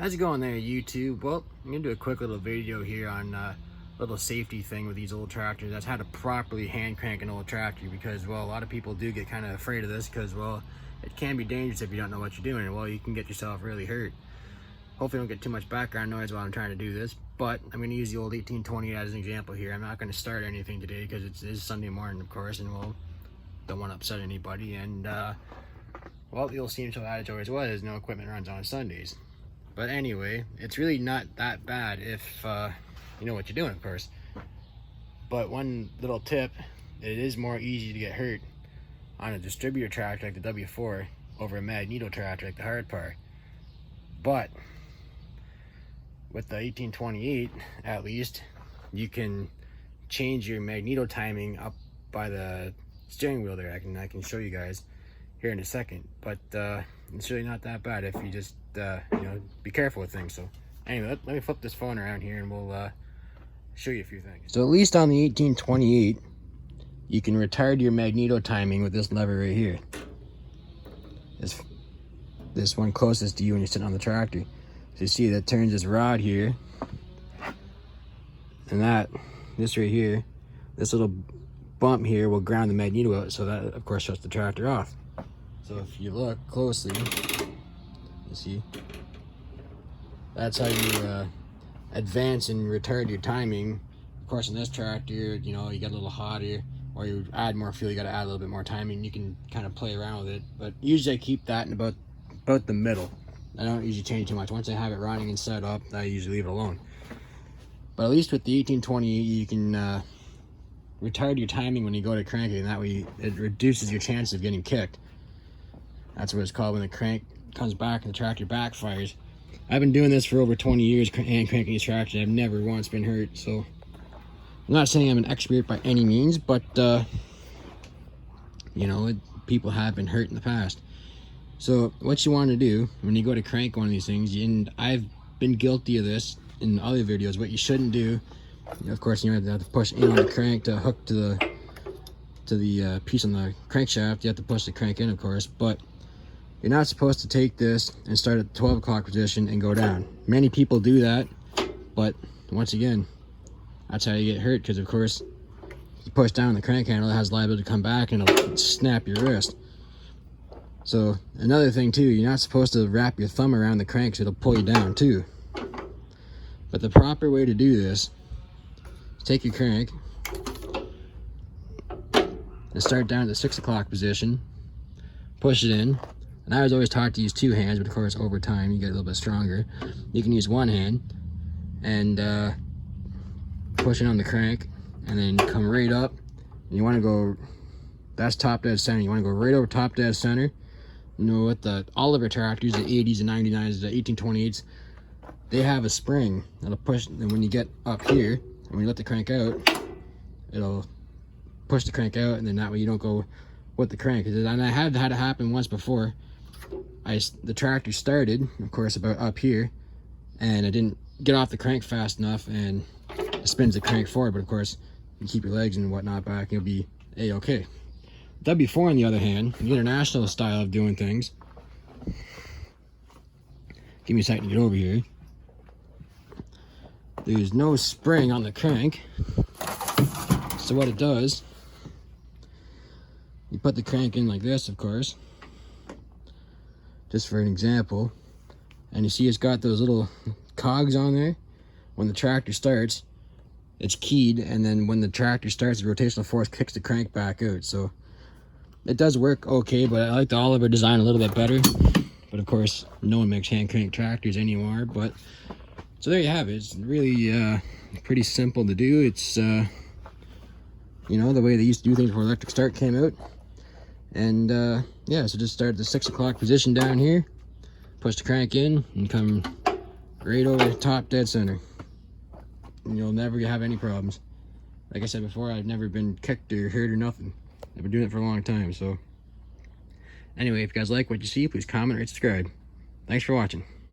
How's it going there, YouTube? Well, I'm gonna do a quick little video here on a little safety thing with these old tractors. That's how to properly hand crank an old tractor, because, well, a lot of people do get kind of afraid of this because, well, it can be dangerous if you don't know what you're doing, and, well, you can get yourself really hurt. Hopefully I don't get too much background noise while I'm trying to do this, but I'm going to use the old 1820 as an example here. I'm not going to start anything today because it is Sunday morning, of course, and, well, don't want to upset anybody. And, well, the old steam tool adage always was, no equipment runs on Sundays. But anyway, it's really not that bad if you know what you're doing, of course. But one little tip, it is more easy to get hurt on a distributor tractor like the W4 over a magneto tractor like the hard part. But with the 1828, at least, you can change your magneto timing up by the steering wheel there. I can show you guys here in a second, but it's really not that bad if you just you know, be careful with things. So anyway, let me flip this phone around here and we'll show you a few things. So at least on the 1828, you can retard your magneto timing with this lever right here. This one closest to you when you're sitting on the tractor. So you see that turns this rod here, and this right here, this little bump here will ground the magneto out, so that of course shuts the tractor off. So if you look closely, you see that's how you advance and retard your timing. Of course, in this tractor, you know, you get a little hotter, or you add more fuel, you got to add a little bit more timing. You can kind of play around with it, but usually I keep that in about the middle. I don't usually change too much. Once I have it running and set up, I usually leave it alone. But at least with the 1820, you can retard your timing when you go to crank it, and that way it reduces your chance of getting kicked. That's what it's called when the crank comes back and the tractor backfires. I've been doing this for over 20 years, hand cranking these tractors. I've never once been hurt, so I'm not saying I'm an expert by any means, but you know, people have been hurt in the past. So what you want to do when you go to crank one of these things, and I've been guilty of this in other videos, what you shouldn't do, of course, you have to push in on the crank to hook to the piece on the crankshaft. You have to push the crank in, of course, but you're not supposed to take this and start at the 12 o'clock position and go down. Many people do that, but once again, that's how you get hurt, because of course, you push down the crank handle, it has liability to come back and it'll snap your wrist. So another thing too, you're not supposed to wrap your thumb around the crank, so it'll pull you down too. But the proper way to do this is take your crank and start down at the 6 o'clock position, push it in. And I was always taught to use two hands, but of course over time you get a little bit stronger. You can use one hand and push it on the crank, and then come right up. And you want to go, that's top dead center. You want to go right over top dead center. You know, with the Oliver tractors, the 80s, the 99s, the 1828s, they have a spring that'll push, and when you get up here, and when you let the crank out, it'll push the crank out, and then that way you don't go with the crank. And I had it happen once before. The tractor started, of course, about up here, and I didn't get off the crank fast enough, and it spins the crank forward, but of course, you keep your legs and whatnot back, you'll be a-okay. W4, on the other hand, the international style of doing things. Give me a second to get over here. There's no spring on the crank, so what it does, you put the crank in like this, of course, just for an example, and you see it's got those little cogs on there. When the tractor starts, it's keyed, and then when the tractor starts, the rotational force kicks the crank back out. So it does work okay, but I like the Oliver design a little bit better. But of course, no one makes hand crank tractors anymore. But so there you have it. It's really pretty simple to do. It's you know, the way they used to do things before electric start came out. And yeah, so just start at the 6 o'clock position down here, push the crank in, and come right over top dead center. And you'll never have any problems. Like I said before, I've never been kicked or hurt or nothing. I've been doing it for a long time. So anyway, if you guys like what you see, please comment or subscribe. Thanks for watching.